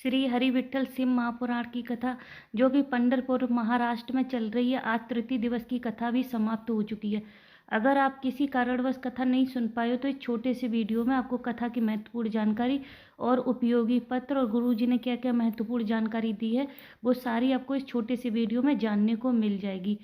श्री हरि विठ्ठल सिंह महापुराण की कथा जो कि पंढरपुर महाराष्ट्र में चल रही है। आज तृतीय दिवस की कथा भी समाप्त हो चुकी है। अगर आप किसी कारणवश कथा नहीं सुन पाए हो तो इस छोटे से वीडियो में आपको कथा की महत्वपूर्ण जानकारी और उपयोगी पत्र और गुरु जी ने क्या क्या महत्वपूर्ण जानकारी दी है वो सारी आपको इस छोटे से वीडियो में जानने को मिल जाएगी।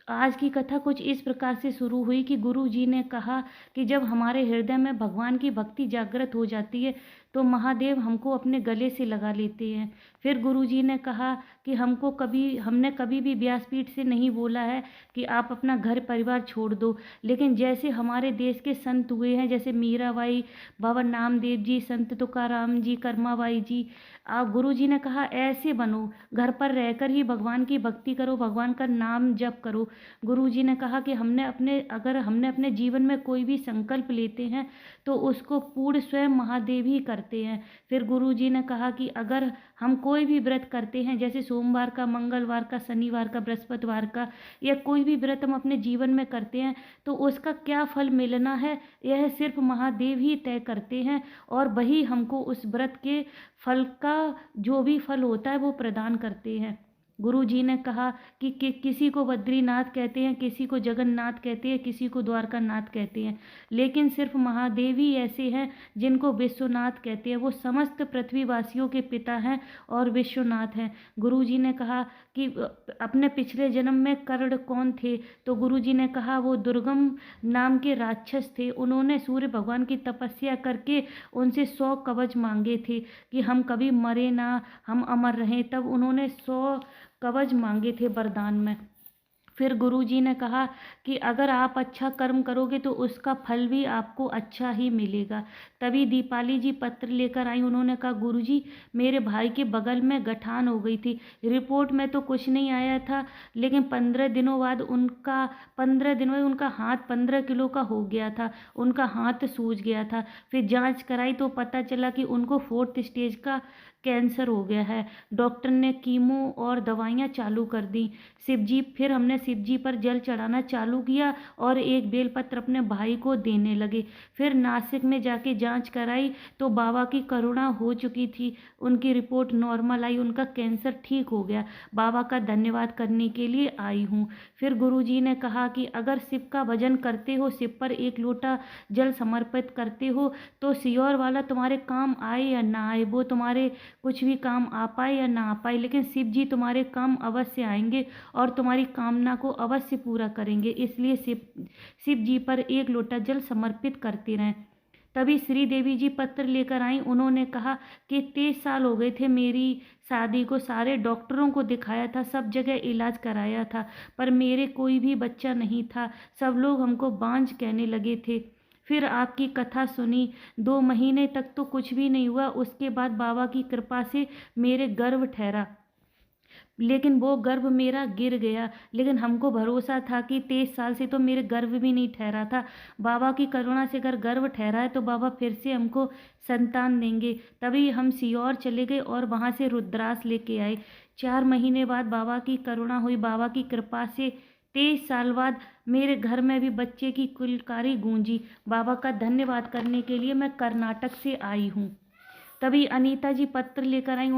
आज की कथा कुछ इस प्रकार से शुरू हुई कि गुरु जी ने कहा कि जब हमारे हृदय में भगवान की भक्ति जागृत हो जाती है तो महादेव हमको अपने गले से लगा लेते हैं। फिर गुरु जी ने कहा कि हमने कभी भी व्यासपीठ से नहीं बोला है कि आप अपना घर परिवार छोड़ दो, लेकिन जैसे हमारे देश के संत हुए हैं, जैसे मीराबाई, बाबा नामदेव जी, संत तुकाराम जी, कर्माबाई जी, आप गुरु जी ने कहा ऐसे बनो, घर पर रहकर ही भगवान की भक्ति करो, भगवान का नाम जप करो। गुरु जी ने कहा कि अगर हमने अपने जीवन में कोई भी संकल्प लेते हैं तो उसको पूर्ण स्वयं महादेव ही करते हैं। फिर गुरु जी ने कहा कि अगर हम कोई भी व्रत करते हैं, जैसे सोमवार का, मंगलवार का, शनिवार का, बृहस्पतिवार का, या कोई भी व्रत हम अपने जीवन में करते हैं तो उसका क्या फल मिलना है यह सिर्फ महादेव ही तय करते हैं और वही हमको उस व्रत के फल का जो भी फल होता है वो प्रदान करते हैं। गुरु जी ने कहा कि किसी को बद्रीनाथ कहते हैं, किसी को जगन्नाथ कहते हैं, किसी को द्वारकानाथ कहते हैं, लेकिन सिर्फ महादेव ही ऐसे हैं जिनको विश्वनाथ कहते हैं। वो समस्त पृथ्वीवासियों के पिता हैं और विश्वनाथ हैं। गुरु जी ने कहा कि अपने पिछले जन्म में कर्ण कौन थे, तो गुरु जी ने कहा वो दुर्गम नाम के राक्षस थे। उन्होंने सूर्य भगवान की तपस्या करके उनसे 100 कवच मांगे थे कि हम कभी मरे ना, हम अमर रहें। तब उन्होंने 100 कवच मांगे थे वरदान में। फिर गुरु जी ने कहा कि अगर आप अच्छा कर्म करोगे तो उसका फल भी आपको अच्छा ही मिलेगा। तभी दीपाली जी पत्र लेकर आई। उन्होंने कहा गुरु जी, मेरे भाई के बगल में गठान हो गई थी, रिपोर्ट में तो कुछ नहीं आया था, लेकिन 15 दिनों बाद उनका हाथ 15 किलो का हो गया था, उनका हाथ सूज गया था। फिर जांच कराई तो पता चला कि उनको 4th स्टेज का कैंसर हो गया है। डॉक्टर ने कीमो और दवाइयाँ चालू कर दी। फिर हमने शिव जी पर जल चढ़ाना चालू किया और एक बेलपत्र अपने भाई को देने लगे। फिर नासिक में जाके जांच कराई तो बाबा की करुणा हो चुकी थी, उनकी रिपोर्ट नॉर्मल आई, उनका कैंसर ठीक हो गया। बाबा का धन्यवाद करने के लिए आई हूँ। फिर गुरु जी ने कहा कि अगर शिव का भजन करते हो, शिव पर 1 लोटा जल समर्पित करते हो तो सियोर वाला तुम्हारे काम आए या ना आए, वो तुम्हारे कुछ भी काम आ पाए या ना आ पाए, लेकिन शिव जी तुम्हारे काम अवश्य आएंगे और तुम्हारी कामना को अवश्य पूरा करेंगे। इसलिए शिव जी पर 1 लोटा जल समर्पित करते रहें। तभी श्री देवी जी पत्र लेकर आई। उन्होंने कहा कि 23 साल हो गए थे मेरी शादी को, सारे डॉक्टरों को दिखाया था, सब जगह इलाज कराया था, पर मेरे कोई भी बच्चा नहीं था, सब लोग हमको बांझ कहने लगे थे। फिर आपकी कथा सुनी, 2 महीने तक तो कुछ भी नहीं हुआ, उसके बाद बाबा की कृपा से मेरे गर्भ ठहरा, लेकिन वो गर्भ मेरा गिर गया। लेकिन हमको भरोसा था कि 23 साल से तो मेरे गर्भ भी नहीं ठहरा था, बाबा की करुणा से अगर गर्भ ठहरा है तो बाबा फिर से हमको संतान देंगे। तभी हम सियोर चले गए और वहाँ से रुद्राक्ष लेके आए। 4 महीने बाद बाबा की करुणा हुई, बाबा की कृपा से 23 साल बाद मेरे घर में भी बच्चे की किलकारी गूंजी। बाबा का धन्यवाद करने के लिए मैं कर्नाटक से आई हूँ। तभी अनीता जी पत्र लेकर आई।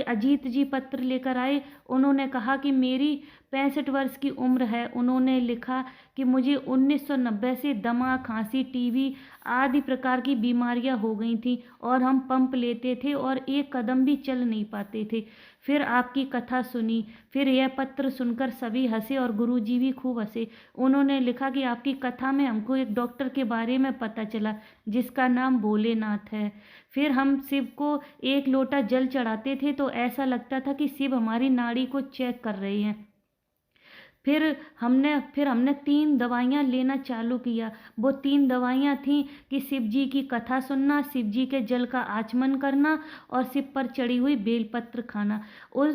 अजीत जी पत्र लेकर आए। उन्होंने कहा कि मेरी 65 वर्ष की उम्र है। उन्होंने लिखा कि मुझे 1990 से दमा, खांसी, टीबी आदि प्रकार की बीमारियां हो गई थी और हम पंप लेते थे और 1 कदम भी चल नहीं पाते थे। फिर आपकी कथा सुनी। फिर यह पत्र सुनकर सभी हंसे और गुरु जी भी खूब हंसे। उन्होंने लिखा कि आपकी कथा में हमको एक डॉक्टर के बारे में पता चला जिसका नाम भोलेनाथ है। फिर हम शिव को 1 लोटा जल चढ़ाते थे तो ऐसा लगता था कि शिव हमारी नाड़ी को चेक कर रहे हैं। फिर हमने 3 दवाइयाँ लेना चालू किया। वो 3 दवाइयाँ थीं कि शिव जी की कथा सुनना, शिव जी के जल का आचमन करना और शिव पर चढ़ी हुई बेलपत्र खाना। उस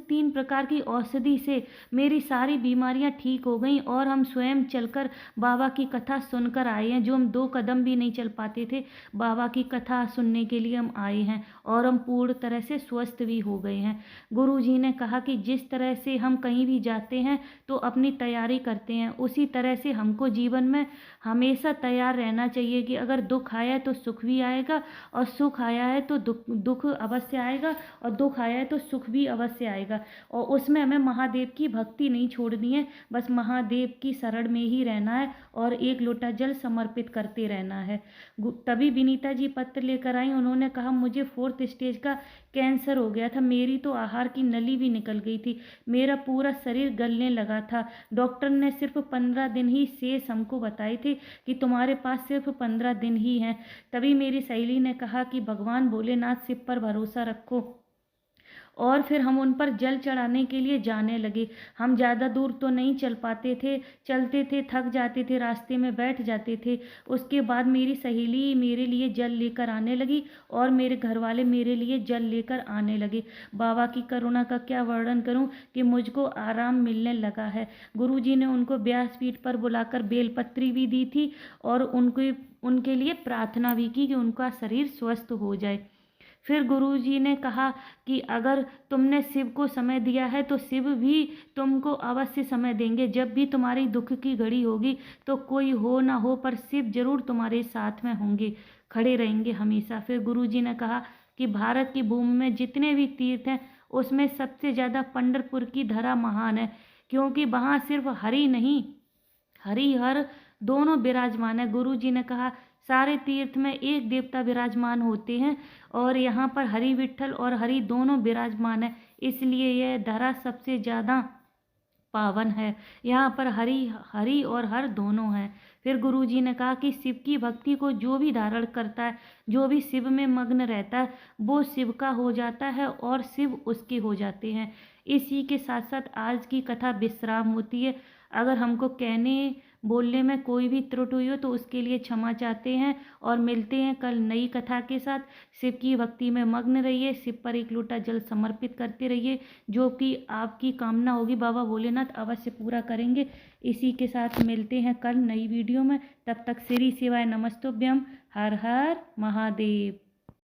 3 प्रकार की औषधि से मेरी सारी बीमारियां ठीक हो गईं और हम स्वयं चलकर बाबा की कथा सुनकर आए हैं। जो हम 2 कदम भी नहीं चल पाते थे, बाबा की कथा सुनने के लिए हम आए हैं और हम पूर्ण तरह से स्वस्थ भी हो गए हैं। गुरु जी ने कहा कि जिस तरह से हम कहीं भी जाते हैं तो अपनी तैयारी करते हैं, उसी तरह से हमको जीवन में हमेशा तैयार रहना चाहिए कि अगर दुख आया है तो सुख भी आएगा, और सुख आया है तो दुख अवश्य आएगा, और दुख आया है तो सुख भी अवश्य आएगा। और उसमें हमें महादेव की भक्ति नहीं छोड़नी है, बस महादेव की शरण में ही रहना है और एक लोटा जल समर्पित करते रहना है। तभी विनीता जी पत्र लेकर आई। उन्होंने कहा, मुझे 4th स्टेज का कैंसर हो गया था, मेरी तो आहार की नली भी निकल गई थी, मेरा पूरा शरीर गलने लगा था। डॉक्टर ने सिर्फ 15 दिन ही शेष हमको बताए थे कि तुम्हारे पास सिर्फ 15 दिन ही हैं। तभी मेरी सहेली ने कहा कि भगवान भोलेनाथ शिव पर भरोसा रखो, और फिर हम उन पर जल चढ़ाने के लिए जाने लगे। हम ज़्यादा दूर तो नहीं चल पाते थे, चलते थे, थक जाते थे, रास्ते में बैठ जाते थे। उसके बाद मेरी सहेली मेरे लिए जल लेकर आने लगी और मेरे घर वाले मेरे लिए जल लेकर आने लगे। बाबा की करुणा का क्या वर्णन करूं कि मुझको आराम मिलने लगा है। गुरुजी ने उनको व्यासपीठ पर बुलाकर बेलपत्री भी दी थी और उनके लिए प्रार्थना भी की कि उनका शरीर स्वस्थ हो जाए। फिर गुरुजी ने कहा कि अगर तुमने शिव को समय दिया है तो शिव भी तुमको अवश्य समय देंगे। जब भी तुम्हारी दुख की घड़ी होगी तो कोई हो ना हो पर शिव जरूर तुम्हारे साथ में होंगे, खड़े रहेंगे हमेशा। फिर गुरुजी ने कहा कि भारत की भूमि में जितने भी तीर्थ हैं उसमें सबसे ज़्यादा पंढरपुर की धरा महान है, क्योंकि वहाँ सिर्फ हरि नहीं, हरि हर दोनों विराजमान है। गुरुजी ने कहा, सारे तीर्थ में एक देवता विराजमान होते हैं और यहाँ पर हरि विठ्ठल और हरि दोनों विराजमान है, इसलिए यह धरा सबसे ज़्यादा पावन है। यहाँ पर हरि और हर दोनों हैं। फिर गुरुजी ने कहा कि शिव की भक्ति को जो भी धारण करता है, जो भी शिव में मग्न रहता है, वो शिव का हो जाता है और शिव उसके हो जाते हैं। इसी के साथ साथ आज की कथा विश्राम होती है। अगर हमको कहने बोलने में कोई भी त्रुटि हुई हो तो उसके लिए क्षमा चाहते हैं और मिलते हैं कल नई कथा के साथ। शिव की भक्ति में मग्न रहिए, शिव पर एक लोटा जल समर्पित करते रहिए, जो कि आपकी कामना होगी बाबा भोलेनाथ अवश्य पूरा करेंगे। इसी के साथ मिलते हैं कल नई वीडियो में। तब तक श्री शिवाय नमस्तुभ्यम। हर हर महादेव।